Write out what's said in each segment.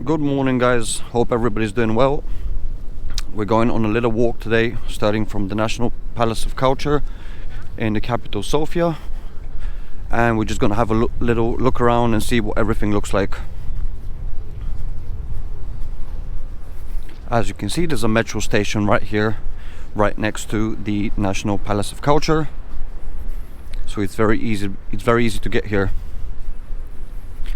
Good morning, guys. Hope everybody's doing well. We're going on a little walk today, starting from the National Palace of Culture in the capital Sofia, and we're just gonna have a little look around and see what everything looks like. As you can see, there's a metro station right here, right next to the National Palace of Culture, so it's very easy to get here.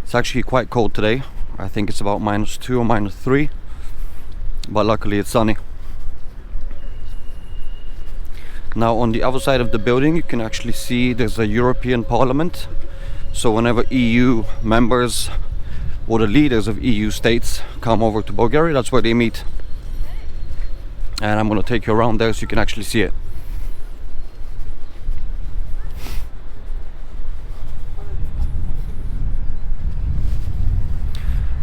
It's actually quite cold today. I think it's about -2 or -3, but luckily it's sunny. Now on the other side of the building you can actually see there's a European Parliament, so whenever EU members or the leaders of EU states come over to Bulgaria, that's where they meet. And I'm going to take you around there so you can actually see it.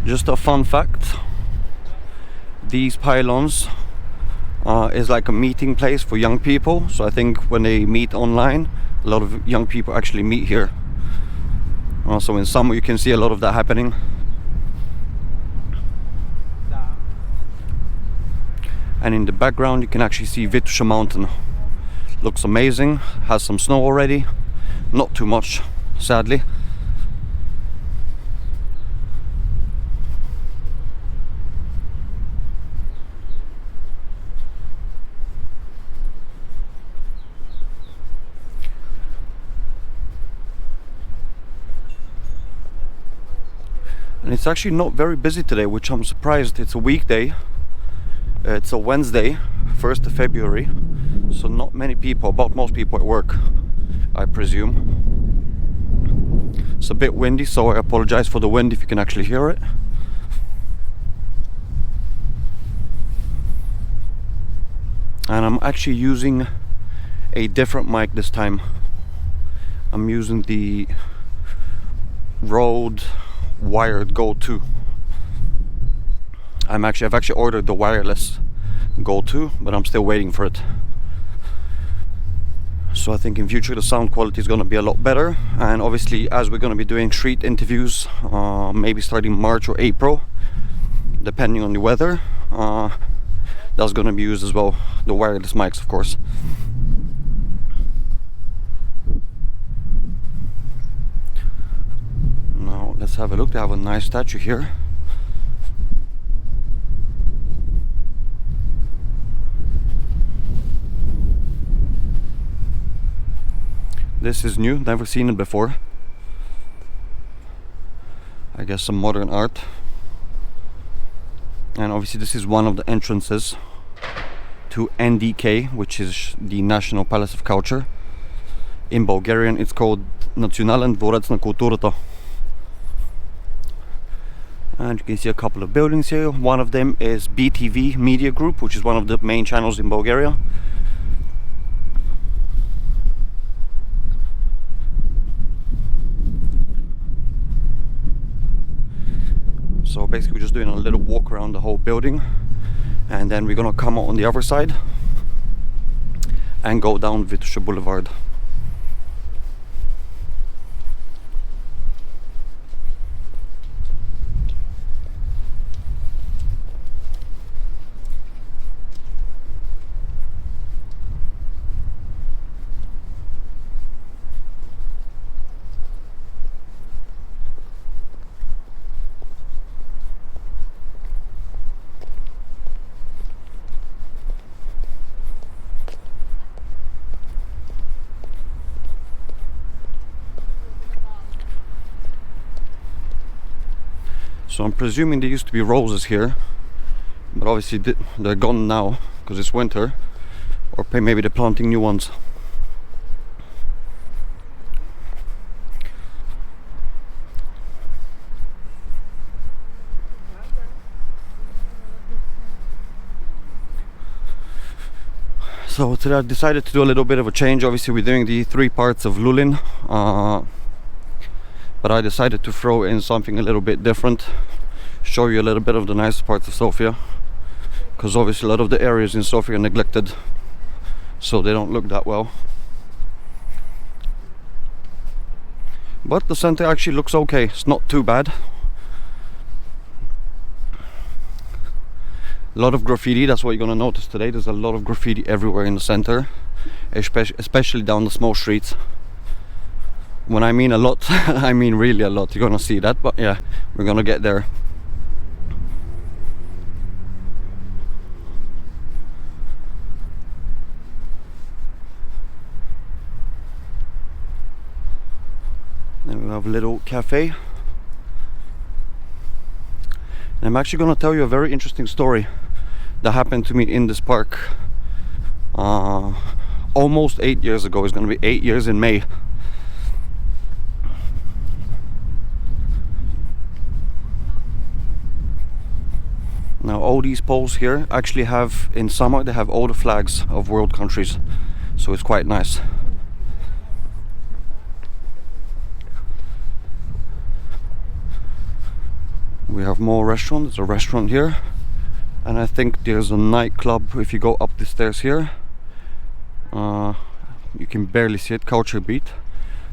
Just a fun fact, these pylons is like a meeting place for young people, so I think when they meet online, a lot of young people actually meet here. Also in summer you can see a lot of that happening. And in the background you can actually see Vitusha mountain. Looks amazing, has some snow already, not too much sadly. And it's actually not very busy today, which I'm surprised. It's a weekday, it's a Wednesday, 1st of February, so not many people, about most people at work, I presume. It's a bit windy, so I apologize for the wind if you can actually hear it. And I'm actually using a different mic this time. I'm using the Rode wired Go 2. I've actually ordered the wireless Go 2, but I'm still waiting for it. So I think in future the sound quality is going to be a lot better, and obviously as we're going to be doing street interviews, maybe starting March or April, depending on the weather, that's going to be used as well, the wireless mics of course. Now let's have a look. They have a nice statue here. This is new, never seen it before. I guess some modern art. And obviously this is one of the entrances to NDK, which is the National Palace of Culture. In Bulgarian it's called Национален дворец на културата. And you can see a couple of buildings here. One of them is BTV Media Group, which is one of the main channels in Bulgaria. So basically we're just doing a little walk around the whole building, and then we're gonna come out on the other side and go down Vitusha Boulevard. So I'm presuming there used to be roses here, but obviously they're gone now because it's winter, or maybe they're planting new ones. So today I decided to do a little bit of a change. Obviously we're doing the 3 parts of Lulin, but I decided to throw in something a little bit different, show you a little bit of the nice parts of Sofia, because obviously a lot of the areas in Sofia are neglected, so they don't look that well. But the center actually looks okay, it's not too bad. A lot of graffiti, that's what you're gonna notice today. There's a lot of graffiti everywhere in the center, especially down the small streets. When I mean a lot, I mean really a lot. You're gonna see that, but yeah, we're gonna get there. Then we have a little cafe. And I'm actually gonna tell you a very interesting story that happened to me in this park almost 8 years ago. It's gonna be 8 years in May. Now all these poles here actually have, in summer, they have all the flags of world countries, so it's quite nice. We have more restaurants. There's a restaurant here, and I think there's a nightclub if you go up the stairs here. You can barely see it, Culture Beat.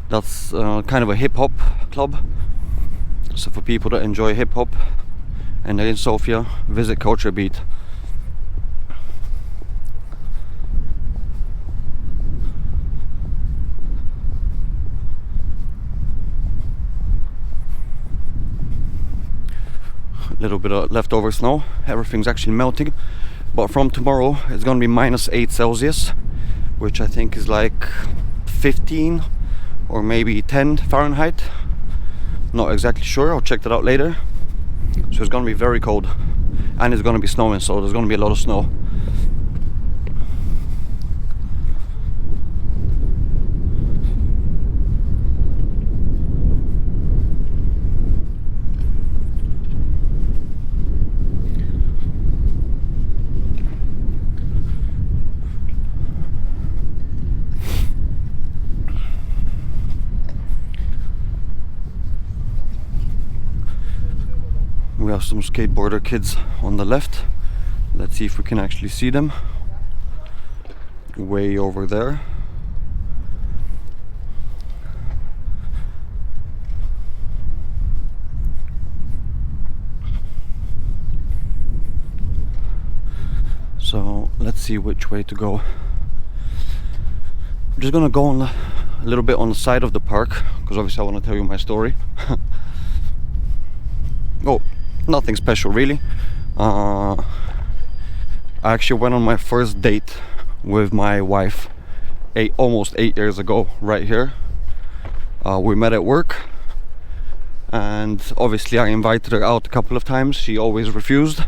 That's kind of a hip-hop club, so for people that enjoy hip-hop and they're in Sofia, visit Culture Beat. A little bit of leftover snow. Everything's actually melting, but from tomorrow it's gonna be -8 Celsius, which I think is like 15 or maybe 10 Fahrenheit. Not exactly sure, I'll check that out later. So it's gonna be very cold, and it's gonna be snowing, so there's gonna be a lot of snow. We have some skateboarder kids on the left. Let's see if we can actually see them. Way over there. So let's see which way to go. I'm just gonna go on a little bit on the side of the park, because obviously I want to tell you my story. Oh, nothing special really. I actually went on my first date with my wife almost 8 years ago right here. We met at work, and obviously I invited her out a couple of times. She always refused.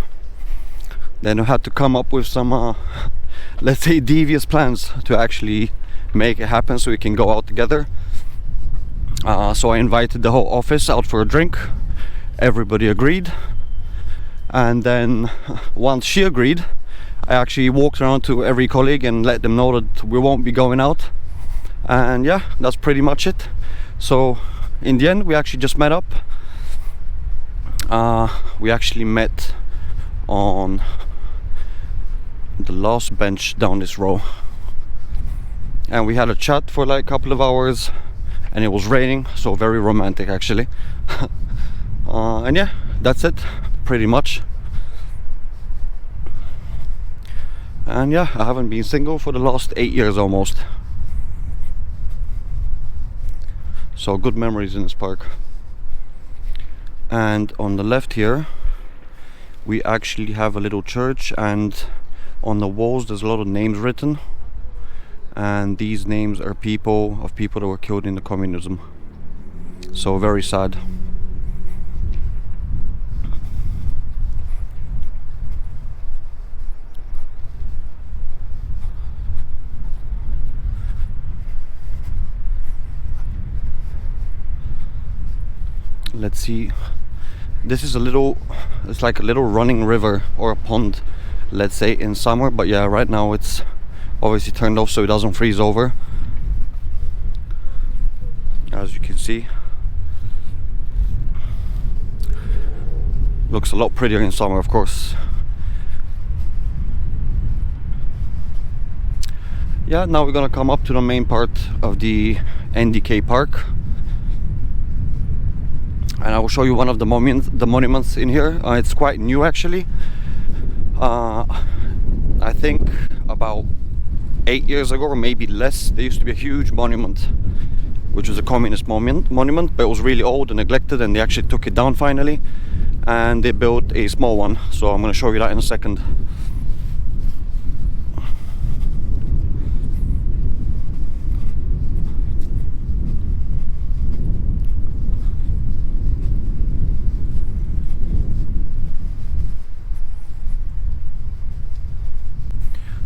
Then I had to come up with some let's say devious plans to actually make it happen so we can go out together. So I invited the whole office out for a drink. Everybody agreed, and then once she agreed, I actually walked around to every colleague and let them know that we won't be going out. And yeah, that's pretty much it. So in the end we actually just met up. We actually met on the last bench down this row, and we had a chat for like a couple of hours, and it was raining, so very romantic actually. And yeah, that's it pretty much. And yeah, I haven't been single for the last 8 years almost. So good memories in this park. And on the left here we actually have a little church, and on the walls there's a lot of names written, and these names are people that were killed in the communism. So very sad. Let's see, this is it's like a little running river or a pond, let's say, in summer, but yeah, right now it's obviously turned off so it doesn't freeze over, as you can see. Looks a lot prettier in summer, of course. Yeah, now we're gonna come up to the main part of the NDK park, and I will show you one of the monuments in here. It's quite new actually. I think about 8 years ago, or maybe less, there used to be a huge monument, which was a communist monument, but it was really old and neglected, and they actually took it down finally, and they built a small one. So I'm going to show you that in a second.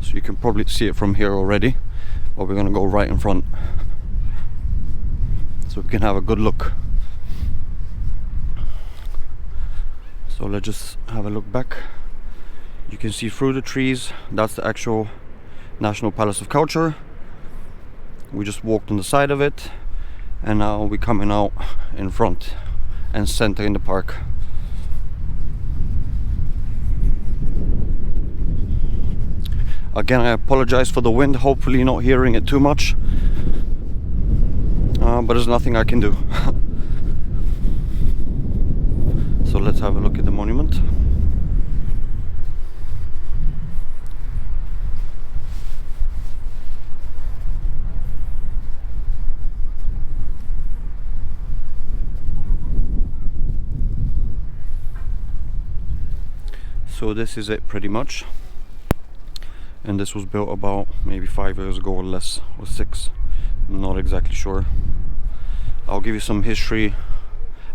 So you can probably see it from here already, but we're going to go right in front so we can have a good look. So let's just have a look back. You can see through the trees, that's the actual National Palace of Culture. We just walked on the side of it, and now we're coming out in front and center in the park. Again, I apologize for the wind, hopefully you're not hearing it too much, but there's nothing I can do. So let's have a look at the monument. So this is it pretty much. And this was built about maybe 5 years ago or less, or 6, I'm not exactly sure. I'll give you some history,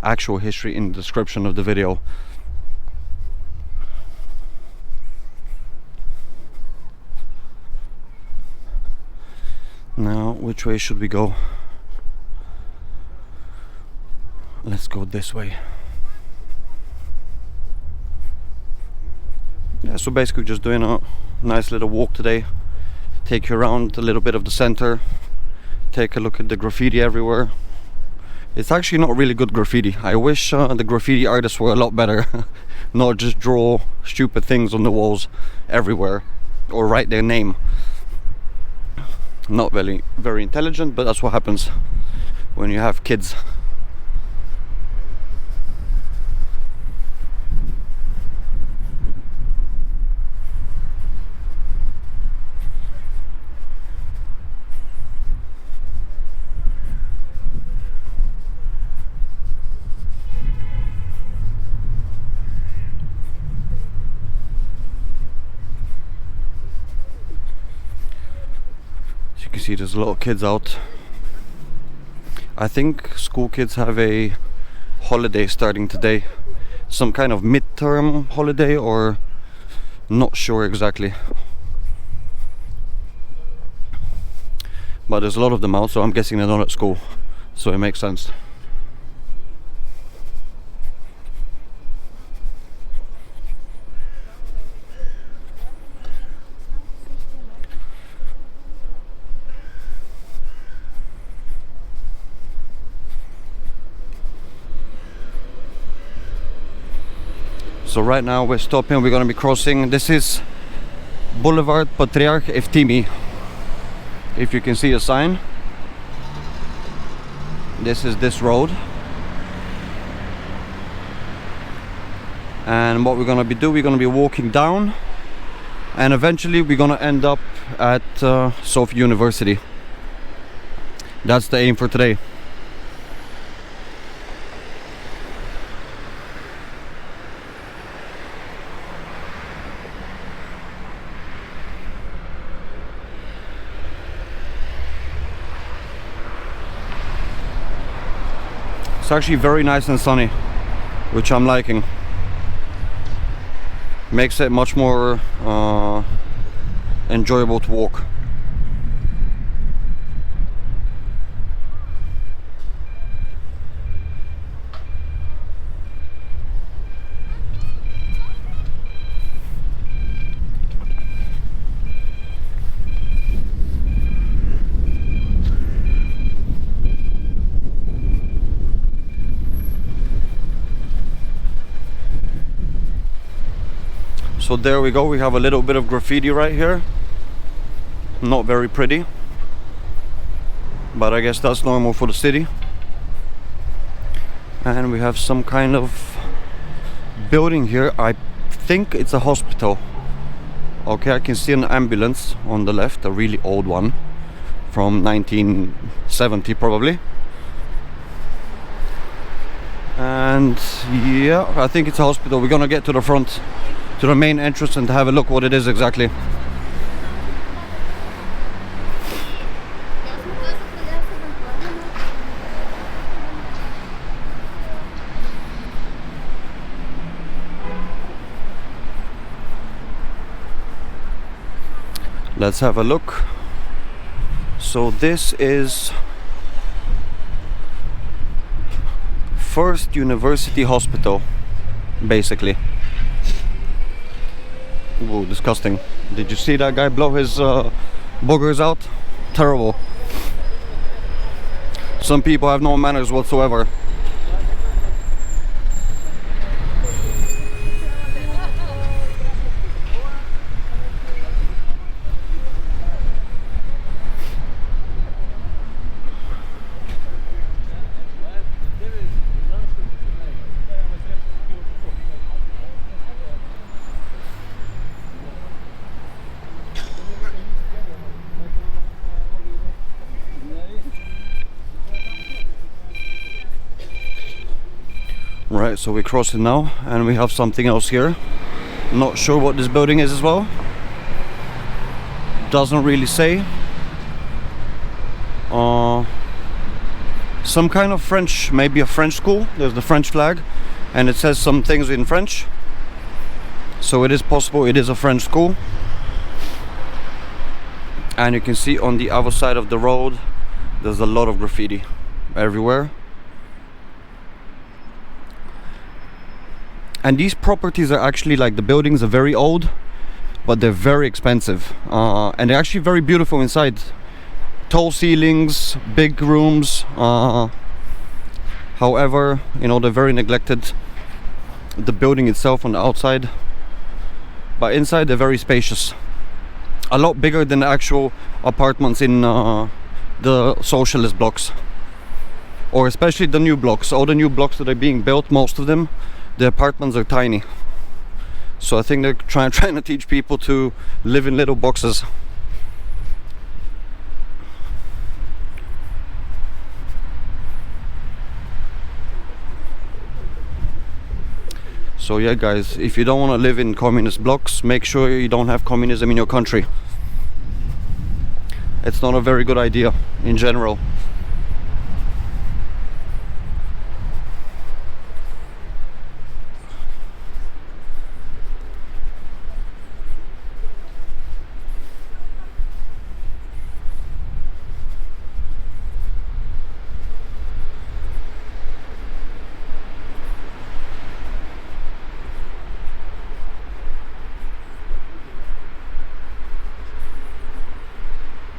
actual history, in the description of the video. Now, which way should we go? Let's go this way. Yeah, so basically just doing a nice little walk today. Take you around a little bit of the center, take a look at the graffiti everywhere. It's actually not really good graffiti. I wish the graffiti artists were a lot better. Not just draw stupid things on the walls everywhere or write their name. Not very intelligent, but that's what happens when you have kids. You can see there's a lot of kids out. I think school kids have a holiday starting today, some kind of midterm holiday, or not sure exactly, but there's a lot of them out, so I'm guessing they're not at school, so it makes sense. So right now we're stopping, we're going to be crossing. This is Boulevard Patriarch Eftimi. If you can see a sign, this is this road. And what we're going to be doing, we're going to be walking down, and eventually we're going to end up at Sofia University. That's the aim for today. It's actually very nice and sunny, which I'm liking. Makes it much more enjoyable to walk. So there we go, we have a little bit of graffiti right here. Not very pretty, but I guess that's normal for the city. And we have some kind of building here. I think it's a hospital. Okay, I can see an ambulance on the left, a really old one from 1970 probably. And yeah, I think it's a hospital. We're gonna get to the front, to the main entrance, and have a look what it is exactly. Let's have a look. So this is First University Hospital, basically. Ooh, disgusting. Did you see that guy blow his boogers out? Terrible. Some people have no manners whatsoever. Right, so we cross it now, and we have something else here. Not sure what this building is as well. Doesn't really say. Some kind of French, maybe a French school. There's the French flag, and it says some things in French. So it is possible it is a French school. And you can see on the other side of the road, there's a lot of graffiti everywhere. And these properties are actually, like, the buildings are very old, but they're very expensive. And they're actually very beautiful inside. Tall ceilings, big rooms. However, you know, they're very neglected. The building itself on the outside. But inside they're very spacious. A lot bigger than the actual apartments in the socialist blocks. Or especially the new blocks. All the new blocks that are being built, most of them, the apartments are tiny. So I think they're trying to teach people to live in little boxes. So yeah, guys, if you don't want to live in communist blocks, make sure you don't have communism in your country. It's not a very good idea in general.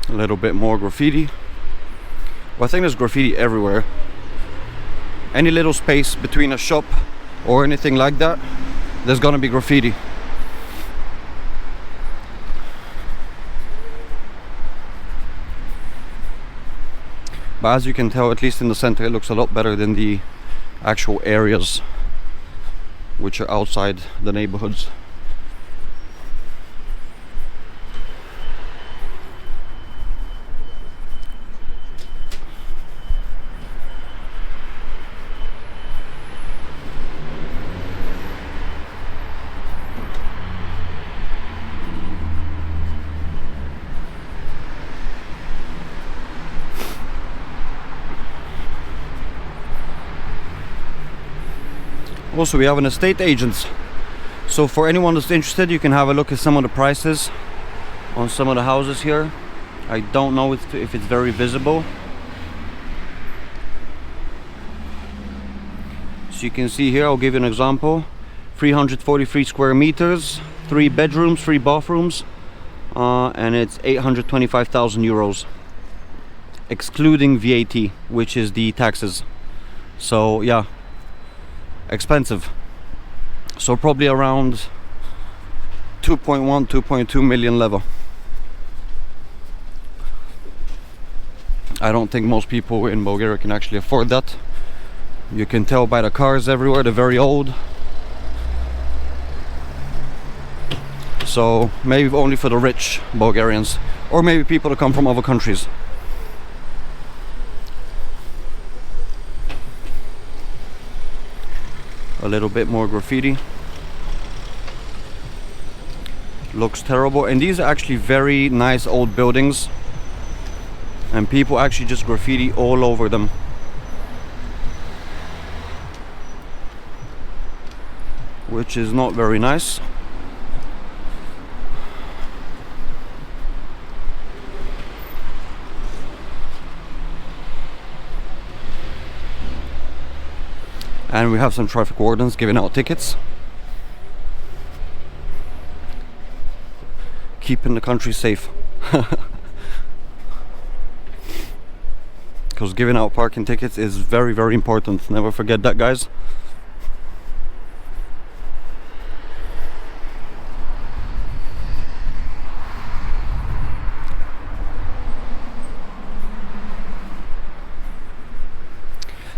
A little bit more graffiti. Well, I think there's graffiti everywhere. Any little space between a shop or anything like that, there's gonna be graffiti. But as you can tell, at least in the center, it looks a lot better than the actual areas which are outside the neighborhoods. Also, we have an estate agent. So for anyone that's interested, you can have a look at some of the prices on some of the houses here. I don't know if it's very visible. So you can see here, I'll give you an example. 343 square meters, 3 bedrooms, 3 bathrooms, and it's 825,000 euros, excluding VAT, which is the taxes. So yeah, expensive. So probably around 2.1, 2.2 million level. I don't think most people in Bulgaria can actually afford that. You can tell by the cars everywhere, they're very old. So maybe only for the rich Bulgarians, or maybe people that come from other countries. A little bit more graffiti. Looks terrible, and these are actually very nice old buildings, and people actually just graffiti all over them. Which is not very nice. And we have some traffic wardens giving out tickets. Keeping the country safe. Because giving out parking tickets is very, very important. Never forget that, guys.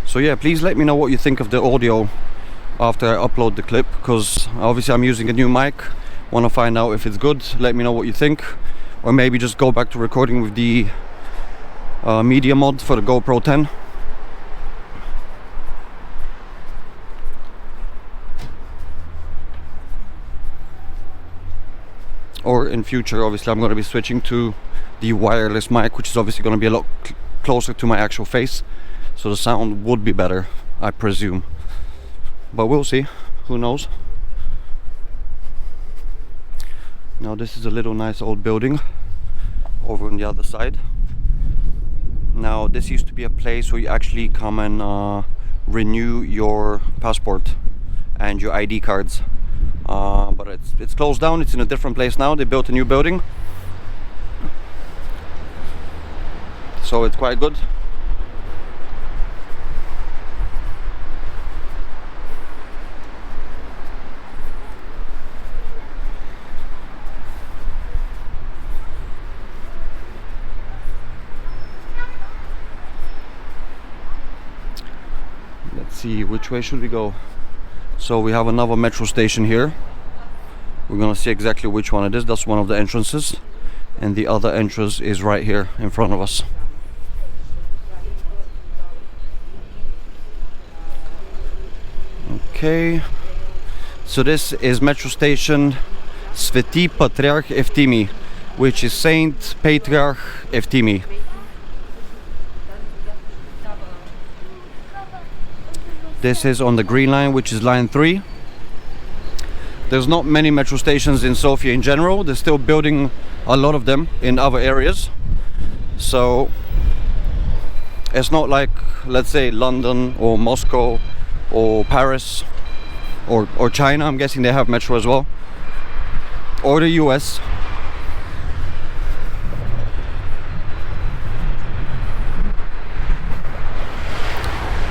So yeah, please let me know what you think of the audio after I upload the clip, because obviously I'm using a new mic. Want to find out if it's good. Let me know what you think, or maybe just go back to recording with the media mod for the GoPro 10. Or in future, obviously I'm going to be switching to the wireless mic, which is obviously going to be a lot closer to my actual face, so the sound would be better, I presume. But we'll see, who knows. Now this is a little nice old building over on the other side. Now this used to be a place where you actually come and renew your passport and your ID cards. But it's closed down, it's in a different place now. They built a new building. So it's quite good. Let's see, which way should we go? So we have another metro station here. We're gonna see exactly which one it is. That's one of the entrances, and the other entrance is right here in front of us. Okay, so this is metro station Sveti Patriarch Eftimi, which is Saint Patriarch Eftimi. This is on the green line, which is line 3. There's not many metro stations in Sofia in general. They're still building a lot of them in other areas. So it's not like, let's say, London or Moscow or Paris or China. I'm guessing they have metro as well. Or the US.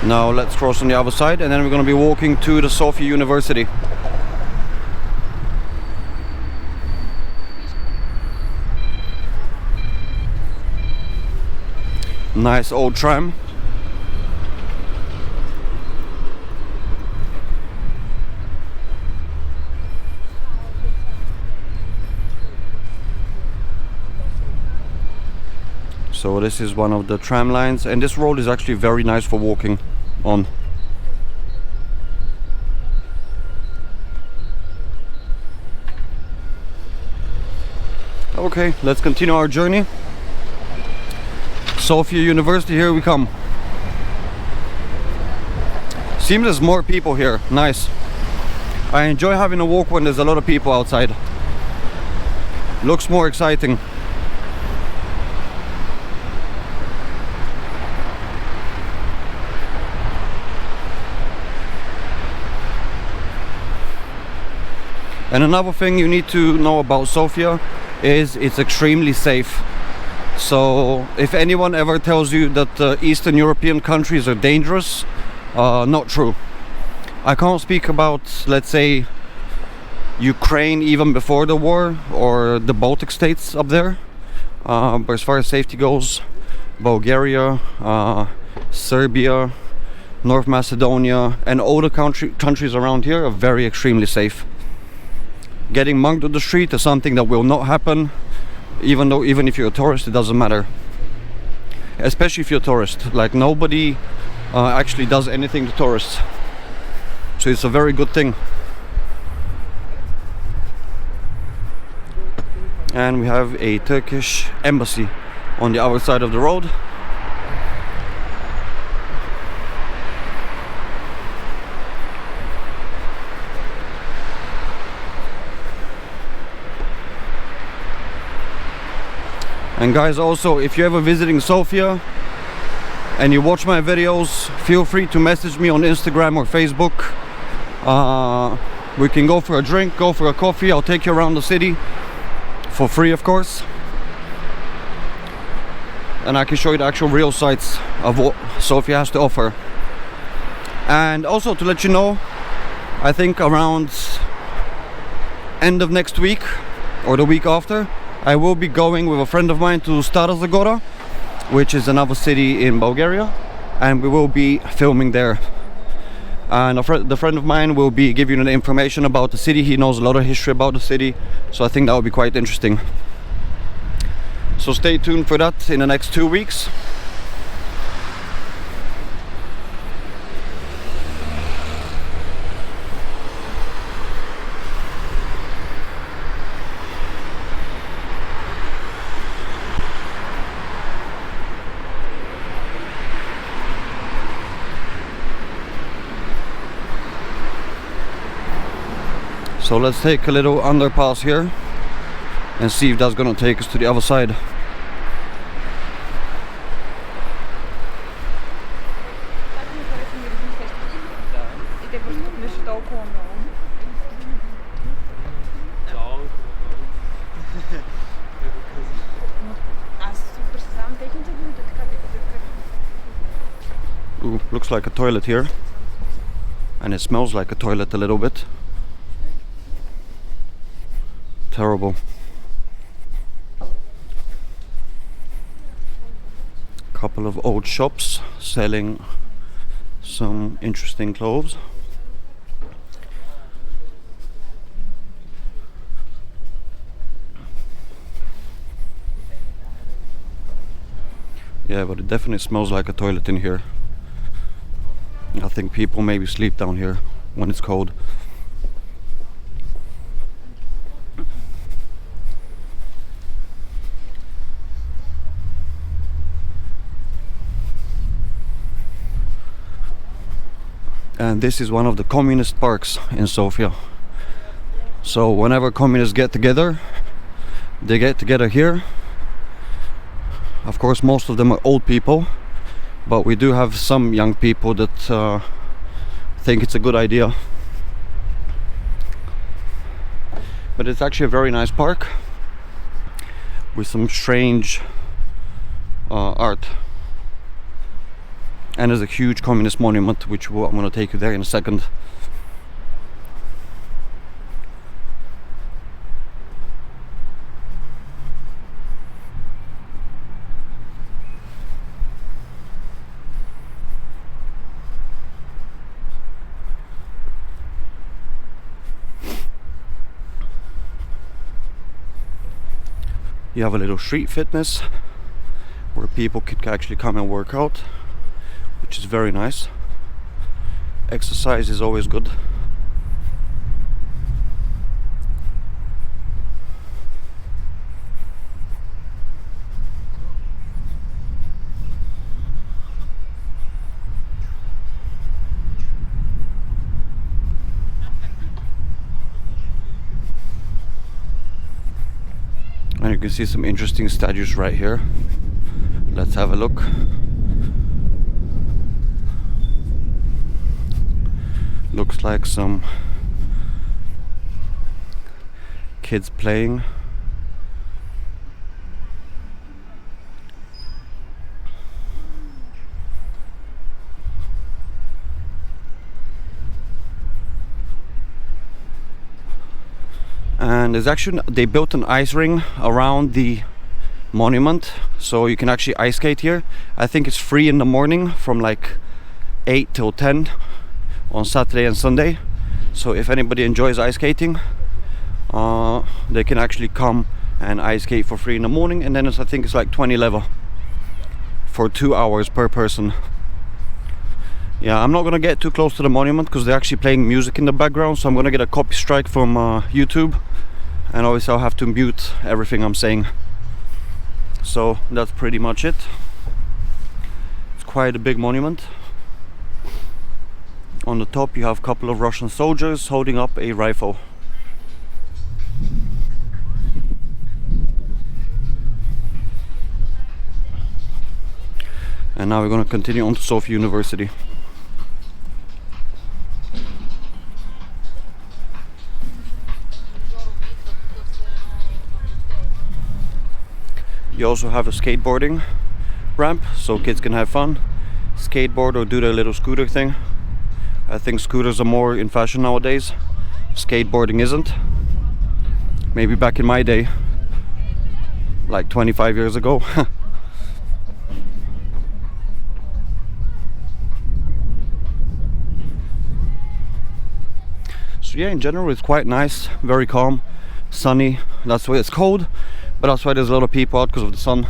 Now let's cross on the other side, and then we're going to be walking to the Sofia University. Nice old tram. So this is one of the tram lines, and this road is actually very nice for walking on. Okay, let's continue our journey. Sofia University, here we come. Seems there's more people here. Nice. I enjoy having a walk when there's a lot of people outside. Looks more exciting. And another thing you need to know about Sofia is it's extremely safe. So if anyone ever tells you that Eastern European countries are dangerous, not true. I can't speak about, let's say, Ukraine even before the war, or the Baltic states up there. But as far as safety goes, Bulgaria, Serbia, North Macedonia, and all the countries around here are very extremely safe. getting mugged on the street is something that will not happen, even if you're a tourist. It doesn't matter, especially if you're a tourist. Like, nobody actually does anything to tourists, so it's a very good thing. And we have a Turkish embassy on the other side of the road. And guys, also, if you're ever visiting Sofia and you watch my videos, feel free to message me on Instagram or Facebook. We can go for a drink, go for a coffee. I'll take you around the city for free, of course, and I can show you the actual real sights of what Sofia has to offer. And also to let you know, I think around end of next week or the week after, I will be going with a friend of mine to Stara Zagora, which is another city in Bulgaria, and we will be filming there. And the friend of mine will be giving you the information about the city. He knows a lot of history about the city, so I think that will be quite interesting. So stay tuned for that in the next 2 weeks. So let's take a little underpass here and see if that's gonna take us to the other side. Ooh, looks like a toilet here, and it smells like a toilet a little bit. Terrible. Couple of old shops selling some interesting clothes. Yeah, but it definitely smells like a toilet in here. I think people maybe sleep down here when it's cold. And this is one of the communist parks in Sofia. So whenever communists get together, they get together here. Of course, most of them are old people, but we do have some young people that think it's a good idea. But it's actually a very nice park with some strange art. And there's a huge communist monument, which I'm going to take you there in a second. You have a little street fitness where people can actually come and work out, which is very nice. Exercise is always good. And you can see some interesting statues right here. Let's have a look. Looks like some kids playing. And there's actually, they built an ice ring around the monument, so you can actually ice skate here. I think it's free in the morning from like 8 till 10 on Saturday and Sunday. So if anybody enjoys ice skating, they can actually come and ice skate for free in the morning, and then I think it's like 20 level for 2 hours per person. Yeah, I'm not gonna get too close to the monument because they're actually playing music in the background, so I'm gonna get a copy strike from YouTube, and obviously I'll have to mute everything I'm saying. So that's pretty much it. It's quite a big monument. On the top you have a couple of Russian soldiers holding up a rifle. And now we're going to continue on to Sofia University. You also have a skateboarding ramp, so kids can have fun, skateboard or do their little scooter thing. I think scooters are more in fashion nowadays. Skateboarding isn't. Maybe back in my day, like 25 years ago. So yeah, in general it's quite nice, very calm, sunny. That's why it's cold, but that's why there's a lot of people out, because of the sun.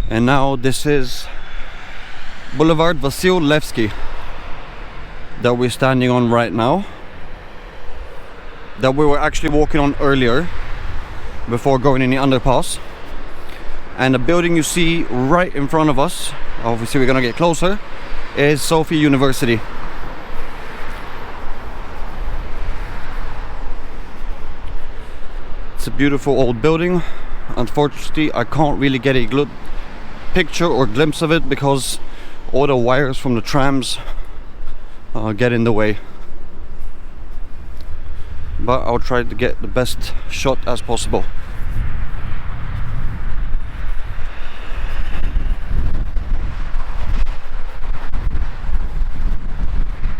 And now this is Boulevard Vasil-Levski that we're standing on right now, that we were actually walking on earlier before going in the underpass. And the building you see right in front of us, obviously we're gonna get closer, is Sofia University. It's a beautiful old building. Unfortunately I can't really get a good picture or glimpse of it because all the wires from the trams get in the way, but I'll try to get the best shot as possible.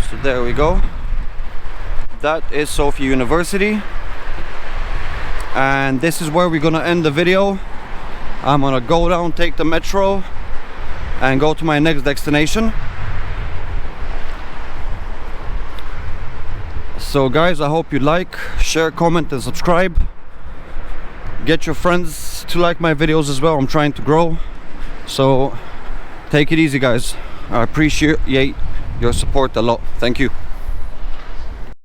So there we go. That is Sofia University, and this is where we're gonna end the video. I'm gonna go down, take the metro, and go to my next destination. So guys, I hope you like, share, comment and subscribe. Get your friends to like my videos as well. I'm trying to grow, so take it easy guys. I appreciate your support a lot. Thank you.